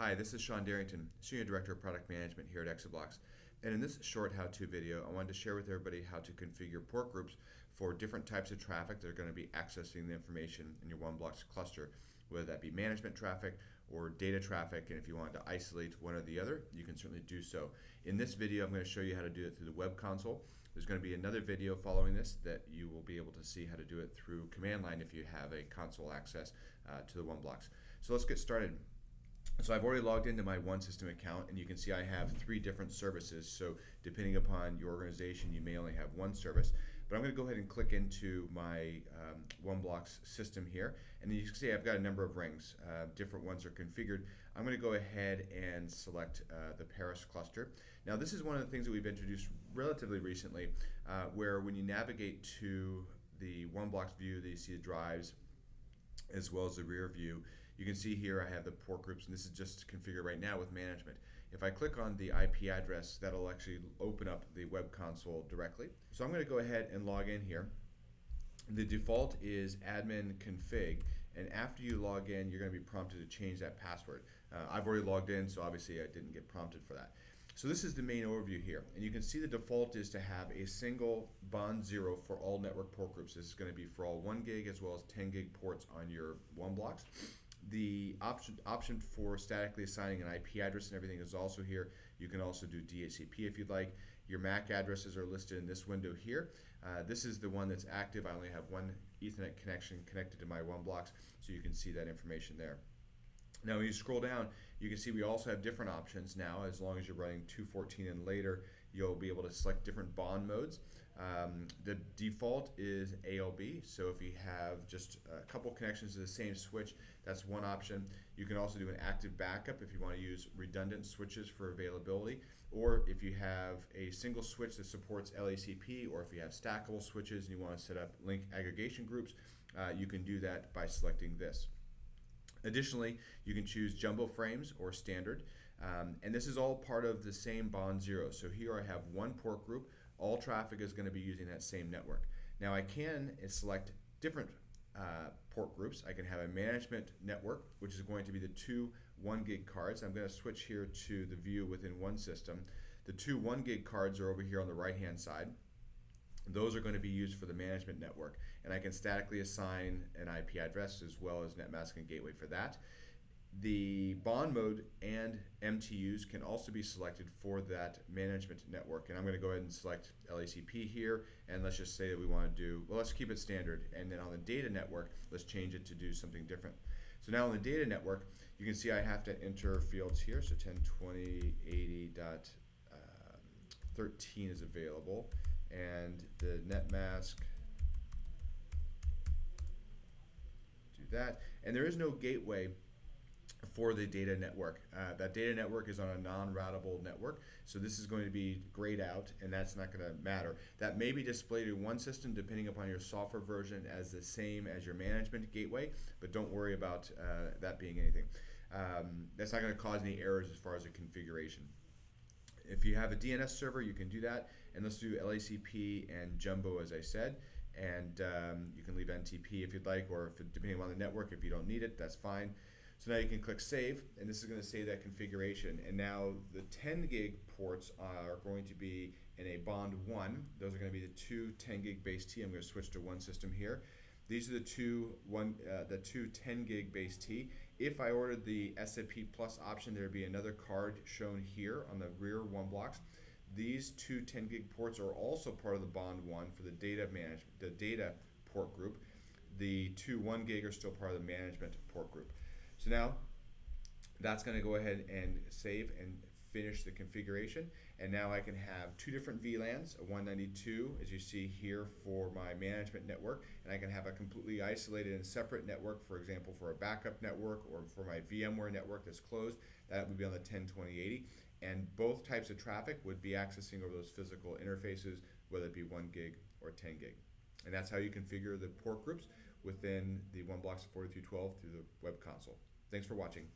Hi, this is Sean Darrington, Senior Director of Product Management here at Exoblox. And in this short how-to video, I wanted to share with everybody how to configure port groups for different types of traffic that are going to be accessing the information in your OneBlox cluster, whether that be management traffic or data traffic. And if you wanted to isolate one or the other, you can certainly do so. In this video, I'm going to show you how to do it through the web console. There's going to be another video following this that you will be able to see how to do it through command line if you have a console access to the OneBlox. So let's get started. So I've already logged into my OneSystem account, and you can see I have 3 different services. So depending upon your organization, you may only have one service. But I'm going to go ahead and click into my OneBlox system here, and you can see I've got a number of rings. Different ones are configured. I'm going to go ahead and select the Paris cluster. Now this is one of the things that we've introduced relatively recently, where when you navigate to the OneBlox view, you see the drives as well as the rear view. You can see here I have the port groups, and this is just configured right now with management. If I click on the IP address, that'll actually open up the web console directly. So I'm going to go ahead and log in here. The default is admin config, and after you log in, you're going to be prompted to change that password. I've already logged in, so obviously I didn't get prompted for that. So this is the main overview here, and you can see the default is to have a single bond 0 for all network port groups. This is going to be for all 1 gig as well as 10 gig ports on your OneBlox. The option for statically assigning an IP address and everything is also here. You can also do DHCP if you'd like. Your MAC addresses are listed in this window here. This is the one that's active. I only have one Ethernet connection connected to my OneBlox, so you can see that information there. Now when you scroll down, you can see we also have different options now. As long as you're running 2.14 and later, you'll be able to select different bond modes. The default is ALB, so if you have just a couple connections to the same switch, that's one option. You can also do an active backup if you want to use redundant switches for availability, or if you have a single switch that supports LACP, or if you have stackable switches and you want to set up link aggregation groups, you can do that by selecting this. Additionally, you can choose jumbo frames or standard, and this is all part of the same bond 0. So here I have one port group. All traffic is going to be using that same network. Now I can select different port groups. I can have a management network, which is going to be the 2 1 gig cards. I'm going to switch here to the view within OneSystem. The 2 1 gig cards are over here on the right hand side. Those are going to be used for the management network, and I can statically assign an IP address as well as netmask and gateway for that. The bond mode and MTUs can also be selected for that management network, and I'm going to go ahead and select LACP here, and let's just say that we want to do, well, let's keep it standard, and then on the data network, let's change it to do something different. So now on the data network, you can see I have to enter fields here, so 10.20.80.13 is available, and the netmask, do that, and there is no gateway for the data network. That data network is on a non-routable network, so this is going to be grayed out, and that's not going to matter. That may be displayed in OneSystem depending upon your software version as the same as your management gateway, but don't worry about that being anything. That's not going to cause any errors as far as the configuration. If you have a DNS server, you can do that, and let's do LACP and jumbo as I said, and you can leave NTP if you'd like, or if, depending on the network, if you don't need it, that's fine. So now you can click save, and this is going to save that configuration, and now the 10 gig ports are going to be in a bond 1. Those are going to be the 2 10 gig base T. I'm going to switch to OneSystem here. These are the two 10 gig base T. If I ordered the SAP Plus option, there would be another card shown here on the rear OneBlox. These 2 10 gig ports are also part of the bond 1 for the data management, the data port group. The 2 1 gig are still part of the management port group. So now that's going to go ahead and save and finish the configuration, and now I can have 2 different VLANs, a 192 as you see here for my management network, and I can have a completely isolated and separate network, for example for a backup network or for my VMware network that's closed. That would be on the 10.20.80, and both types of traffic would be accessing over those physical interfaces, whether it be 1 gig or 10 gig. And that's how you configure the port groups within the OneBlox 4312 through the web console. Thanks for watching.